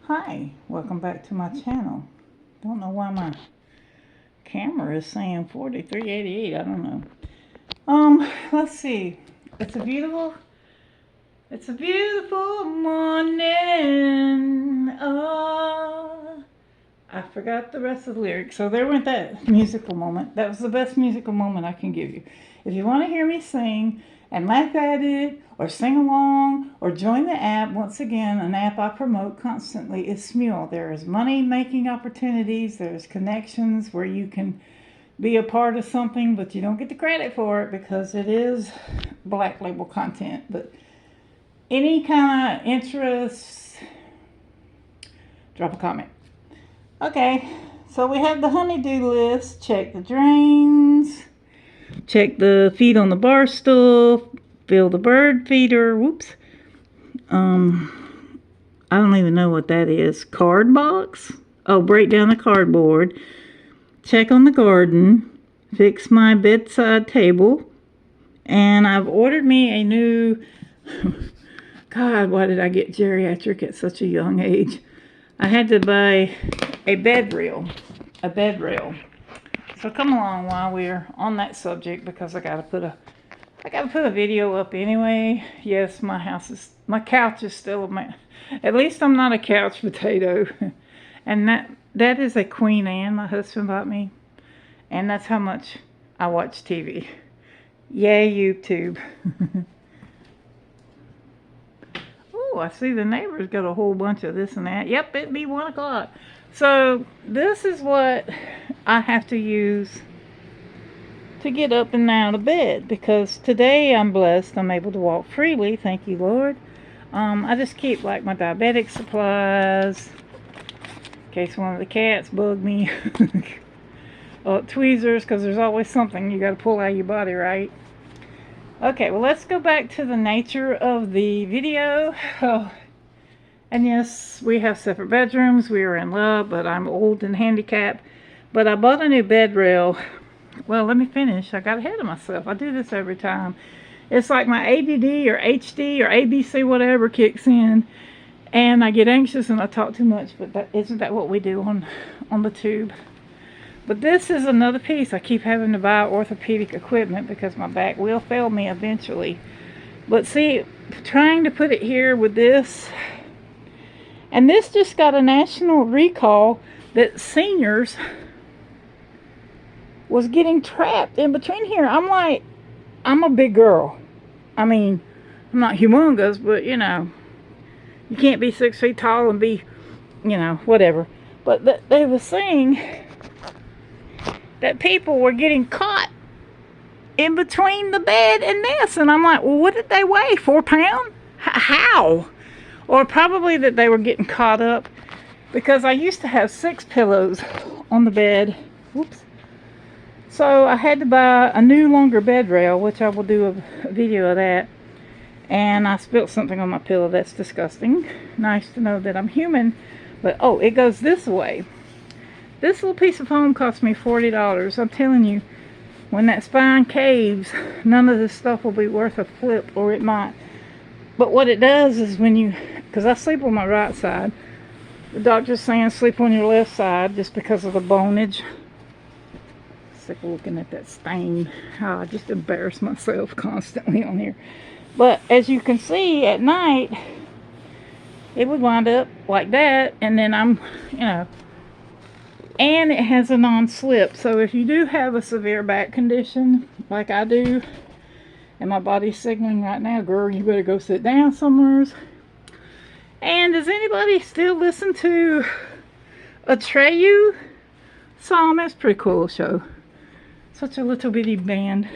Hi, welcome back to my channel. Don't know why my camera is saying 4388. I don't know. Let's see. It's a beautiful morning. Oh, I forgot the rest of the lyrics. So there went that musical moment. That was the best musical moment I can give you. If you want to hear me sing and laugh at it, or sing along, or join the app, once again, an app I promote constantly is Smule. There is money-making opportunities. There's connections where you can be a part of something, but you don't get the credit for it because it is black label content. But any kind of interest, drop a comment. Okay, so we have the honeydew list. Check the drains. Check the feed on the bar stool. Fill the bird feeder. Whoops. I don't even know what that is. Card box? Oh, break down the cardboard. Check on the garden. Fix my bedside table. And I've ordered me a new... God, why did I get geriatric at such a young age? I had to buy a bed rail. So come along while we're on that subject, because I gotta put a video up anyway. Yes, my couch is still at least I'm not a couch potato. And that is a Queen Anne my husband bought me. And that's how much I watch TV. Yay, YouTube. Oh, I see the neighbors got a whole bunch of this and that. Yep, it'd be 1 o'clock. So this is what I have to use to get up and out of bed, because today I'm blessed. I'm able to walk freely. Thank you, Lord. I just keep like my diabetic supplies in case one of the cats bug me. Tweezers, because there's always something you got to pull out of your body, right? Okay, well, let's go back to the nature of the video. Oh, and yes, we have separate bedrooms. We are in love, but I'm old and handicapped. But I bought a new bed rail. Well, let me finish. I got ahead of myself. I do this every time. It's like my ADD or HD or ABC, whatever, kicks in. And I get anxious and I talk too much. But isn't that what we do on the tube? But this is another piece. I keep having to buy orthopedic equipment because my back will fail me eventually. But see, trying to put it here with this, and this just got a national recall that seniors was getting trapped in between here. I'm like, I'm a big girl. I mean, I'm not humongous, but you know, you can't be 6 feet tall and be, you know, whatever. But they were saying that people were getting caught in between the bed and this. And I'm like, well, what did they weigh? 4 pounds? How? Or probably that they were getting caught up, because I used to have 6 pillows on the bed. Whoops. So I had to buy a new longer bed rail, which I will do a video of that. And I spilled something on my pillow. That's disgusting. Nice to know that I'm human. But oh, it goes this way. This little piece of foam cost me $40. I'm telling you, when that spine caves, none of this stuff will be worth a flip, or it might. But what it does is when you, because I sleep on my right side, the doctor's saying sleep on your left side just because of the bonage. Sick of looking at that stain. Oh, I just embarrass myself constantly on here. But as you can see, at night, it would wind up like that, and then I'm, you know, and it has a non-slip. So if you do have a severe back condition like I do, and my body's signaling right now, girl, you better go sit down somewhere. And does anybody still listen to Atreyu song? That's a pretty cool show. Such a little bitty band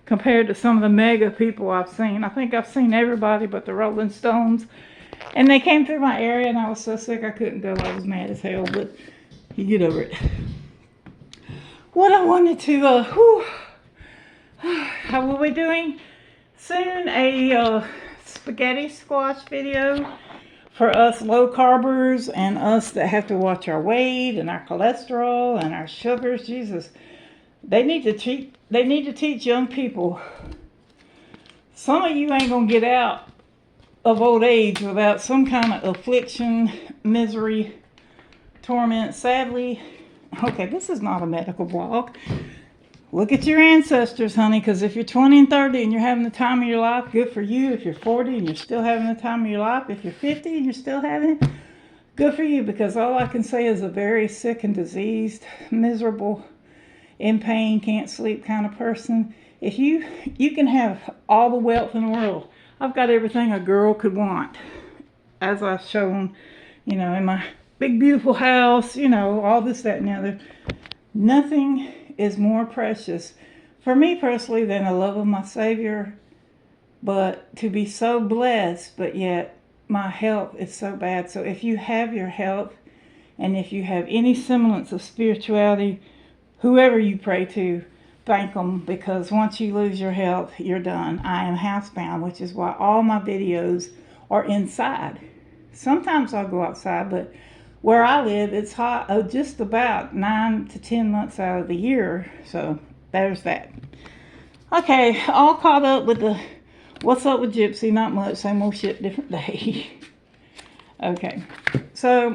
compared to some of the mega people I've seen. I think I've seen everybody but the Rolling Stones. And they came through my area and I was so sick I couldn't go. I was mad as hell, but you get over it. What I wanted to, how will we doing? Soon a spaghetti squash video for us low carbers and us that have to watch our weight and our cholesterol and our sugars. Jesus, they need to teach young people. Some of you ain't gonna get out of old age without some kind of affliction, misery, torment. Sadly, okay, this is not a medical blog. Look at your ancestors, honey, because if you're 20 and 30 and you're having the time of your life, good for you. If you're 40 and you're still having the time of your life, if you're 50 and you're still having it, good for you, because all I can say is a very sick and diseased, miserable, in pain, can't sleep kind of person. If you can have all the wealth in the world. I've got everything a girl could want, as I've shown, you know, in my big beautiful house, you know, all this, that, and the other. Nothing is more precious for me personally than the love of my Savior, but to be so blessed, but yet my health is so bad. So if you have your health, and if you have any semblance of spirituality, whoever you pray to, thank them, because once you lose your health, you're done. I am housebound, which is why all my videos are inside. Sometimes I'll go outside, but where I live, it's hot just about 9 to 10 months out of the year. So there's that. Okay, all caught up with the what's up with Gypsy. Not much, same old shit, different day. Okay, so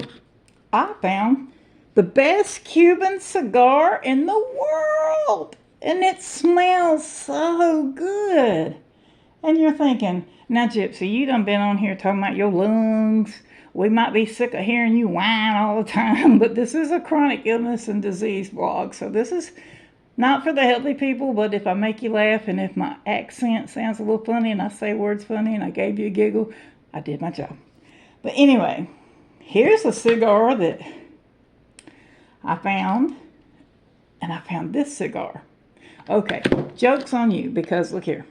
I found the best Cuban cigar in the world, and it smells so good. And you're thinking, now Gypsy, you done been on here talking about your lungs. We might be sick of hearing you whine all the time, but this is a chronic illness and disease blog. So this is not for the healthy people, but if I make you laugh and if my accent sounds a little funny and I say words funny and I gave you a giggle, I did my job. But anyway, here's a cigar that I found, and I found this cigar. Okay, joke's on you, because look here.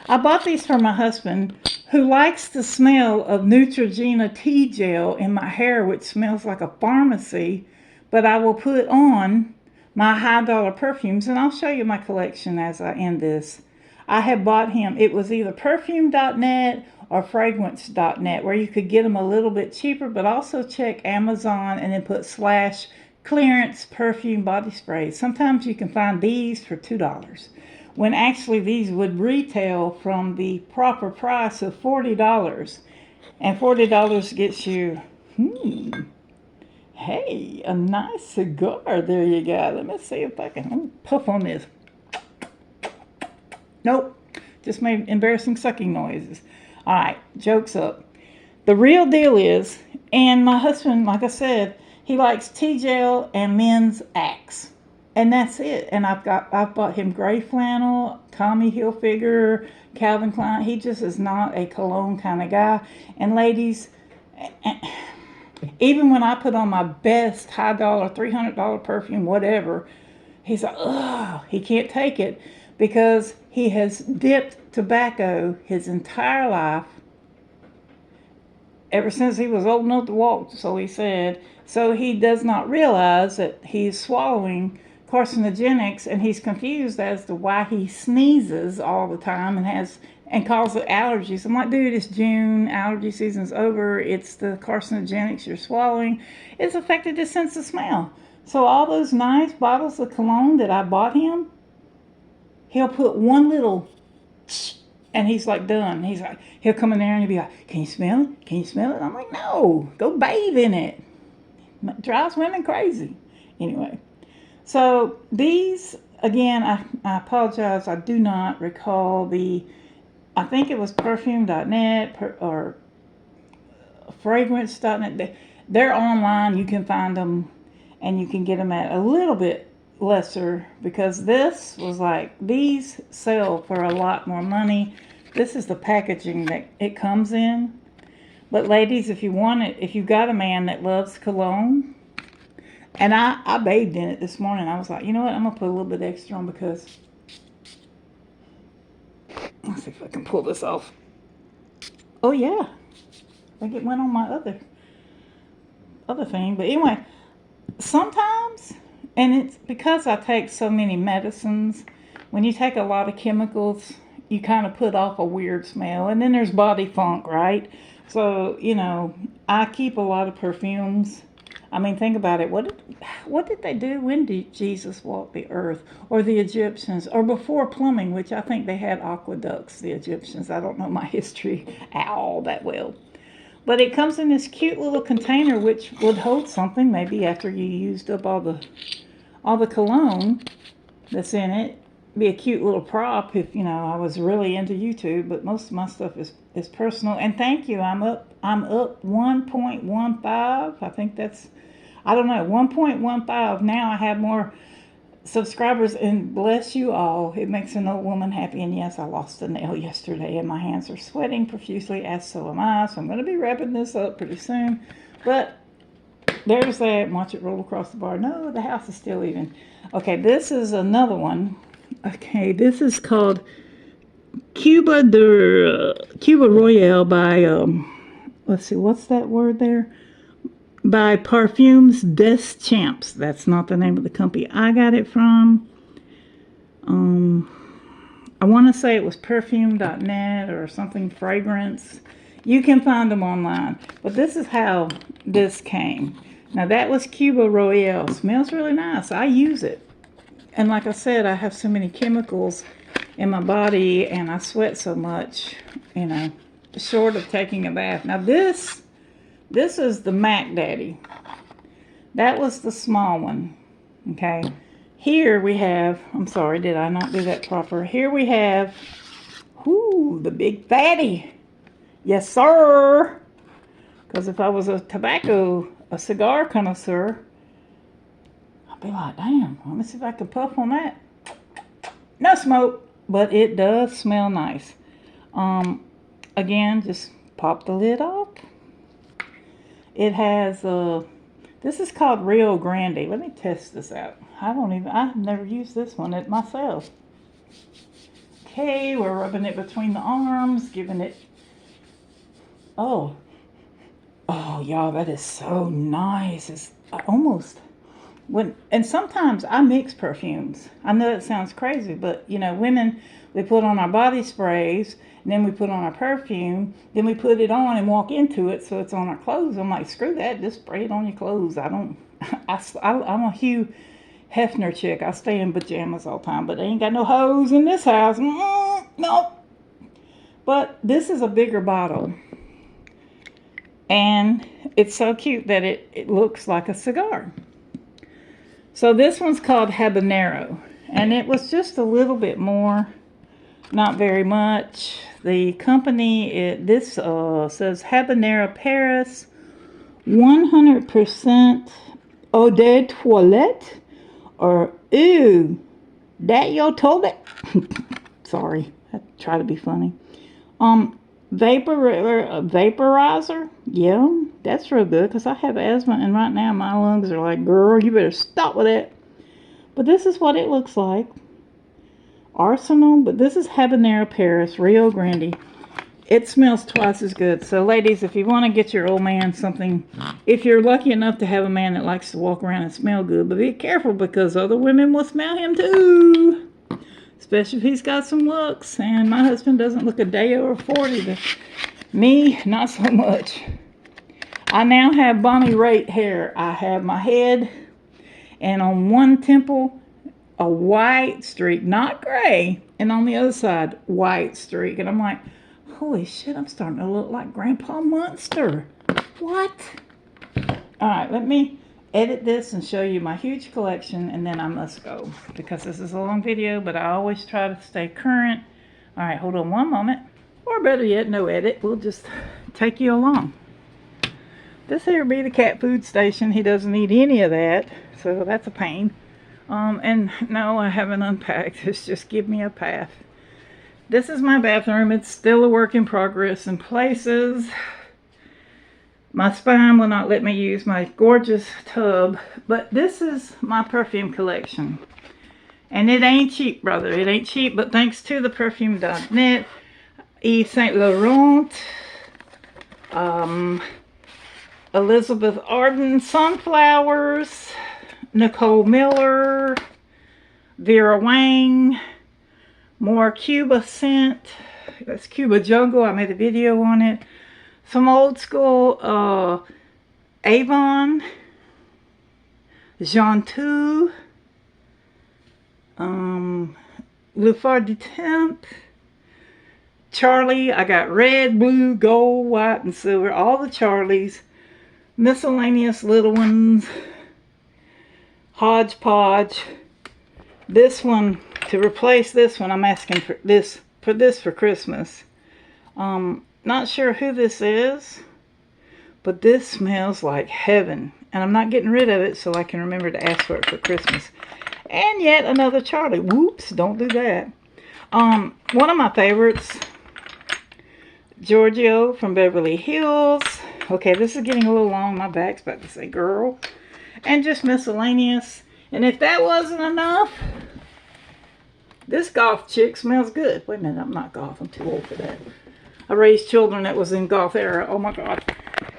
I bought these for my husband, who likes the smell of Neutrogena tea gel in my hair, which smells like a pharmacy, but I will put on my high dollar perfumes, and I'll show you my collection as I end this. I have bought him, it was either perfume.net or fragrance.net, where you could get them a little bit cheaper, but also check Amazon and then put /clearance perfume body sprays. Sometimes you can find these for $2. When actually these would retail from the proper price of $40. And $40 gets you, hey, a nice cigar. There you go. Let me see if I can, let me puff on this. Nope, just made embarrassing sucking noises. All right, joke's up. The real deal is, and my husband, like I said, he likes tea gel and men's Axe. And that's it. And I've bought him gray flannel, Tommy Hilfiger, Calvin Klein. He just is not a cologne kind of guy. And ladies, even when I put on my best high dollar, $300 perfume, whatever, he's like, ugh, he can't take it, because he has dipped tobacco his entire life, ever since he was old enough to walk, so he said. So he does not realize that he's swallowing carcinogenics, and he's confused as to why he sneezes all the time and calls it allergies. I'm like, dude, it's June, allergy season's over. It's the carcinogenics you're swallowing. It's affected his sense of smell. So all those nice bottles of cologne that I bought him, he'll put one little, and he's like done. He's like, he'll come in there and he'll be like, can you smell it? Can you smell it? I'm like, no, go bathe in it. It drives women crazy. Anyway. So these, again, I apologize, I do not recall I think it was perfume.net or fragrance.net. They're online, you can find them, and you can get them at a little bit lesser, because this was like, these sell for a lot more money. This is the packaging that it comes in. But ladies, if you want it, if you got a man that loves cologne, and I bathed in it this morning. I was like, you know what? I'm going to put a little bit extra on, because, let's see if I can pull this off. Oh, yeah. I think it went on my other thing. But anyway, sometimes, and it's because I take so many medicines, when you take a lot of chemicals, you kind of put off a weird smell. And then there's body funk, right? So, you know, I keep a lot of perfumes. I mean, think about it. What did they do? When did Jesus walk the earth? Or the Egyptians? Or before plumbing, which I think they had aqueducts, the Egyptians. I don't know my history all that well. But it comes in this cute little container, which would hold something maybe after you used up all the cologne that's in it. Be a cute little prop if, you know, I was really into YouTube, but most of my stuff is personal. And thank you. I'm up 1.15. I think that's, I don't know, 1.15. Now I have more subscribers, and bless you all. It makes an old woman happy. And yes, I lost a nail yesterday and my hands are sweating profusely, as so am I. So I'm going to be wrapping this up pretty soon. But there's that. Watch it roll across the bar. No, the house is still even. Okay, this is another one. Okay, this is called Cuba Royale by, let's see, what's that word there? By Parfums des Champs. That's not the name of the company I got it from. I want to say it was perfume.net or something, fragrance. You can find them online. But this is how this came. Now that was Cuba Royale. Smells really nice. I use it. And like I said, I have so many chemicals in my body and I sweat so much, you know, short of taking a bath. Now this is the Mac Daddy. That was the small one, okay? Here we have, I'm sorry, did I not do that proper? Here we have, the big fatty. Yes, sir. Because if I was a cigar connoisseur, I'd be like, damn, let me see if I can puff on that. No smoke, but it does smell nice. Again, just pop the lid off. It has, this is called Rio Grande. Let me test this out. I've never used this one myself. Okay, we're rubbing it between the arms, giving it, oh, y'all, that is so nice. It's almost, and sometimes I mix perfumes. I know it sounds crazy, but you know, women, we put on our body sprays, and then we put on our perfume, then we put it on and walk into it, so it's on our clothes. I'm like, screw that, just spray it on your clothes. I'm a Hugh Hefner chick. I stay in pajamas all the time, but they ain't got no hose in this house. No. But this is a bigger bottle. And it's so cute that it looks like a cigar. So this one's called Habanero. And it was just a little bit more, not very much. The company, this says Habanero Paris, 100% eau de toilette, or ew, that your toilet? Sorry, I try to be funny. Vaporizer, yeah, that's real good because I have asthma and right now my lungs are like, girl, you better stop with that. But this is what it looks like. Arsenal, but this is Habanero Paris, Rio Grande. It smells twice as good. So ladies, if you want to get your old man something, if you're lucky enough to have a man that likes to walk around and smell good, but be careful because other women will smell him too. Especially if he's got some looks. And my husband doesn't look a day over 40. Me, not so much. I now have Bonnie Raitt hair. I have my head and on one temple a white streak, not gray, and on the other side white streak. And I'm like, holy shit, I'm starting to look like Grandpa Munster. What? Alright, let me edit this and show you my huge collection, and then I must go because this is a long video, but I always try to stay current. Alright, hold on one moment. Or better yet, no edit. We'll just take you along. This here be the cat food station. He doesn't need any of that, so that's a pain. And no, I haven't unpacked. It's just give me a path. This is my bathroom. It's still a work in progress in places. My spine will not let me use my gorgeous tub, but this is my perfume collection. And it ain't cheap, brother. It ain't cheap, but thanks to the perfume.net, Yves Saint Laurent, Elizabeth Arden Sunflowers, Nicole Miller, Vera Wang, more Cuba scent. That's Cuba Jungle. I made a video on it. Some old school Avon. Jean Tout, Le Phare du Temple, Charlie. I got red, blue, gold, white, and silver. All the Charlies. Miscellaneous little ones. Hodgepodge. This one, to replace this one, I'm asking for this for Christmas. Not sure who this is, but this smells like heaven. And I'm not getting rid of it so I can remember to ask for it for Christmas. And yet another Charlie. Whoops, don't do that. One of my favorites, Giorgio from Beverly Hills. Okay, this is getting a little long. My back's about to say girl. And just miscellaneous. And if that wasn't enough, this golf chick smells good. Wait a minute, I'm not golf. I'm too old for that. I raised children that was in golf era. Oh my God.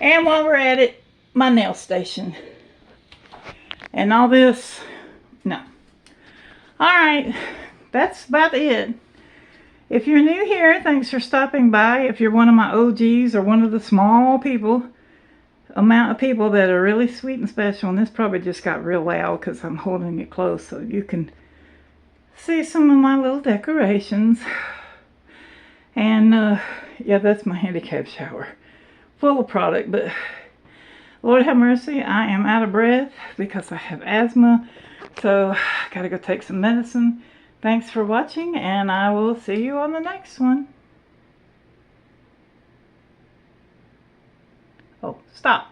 And while we're at it, my nail station. And all this, no. Alright, that's about it. If you're new here, thanks for stopping by. If you're one of my OGs or one of the small amount of people that are really sweet and special, and this probably just got real loud because I'm holding it close so you can see some of my little decorations. And yeah, that's my handicap shower, full of product. But Lord have mercy, I am out of breath because I have asthma, so I gotta go take some medicine. Thanks for watching, and I will see you on the next one. Oh, stop.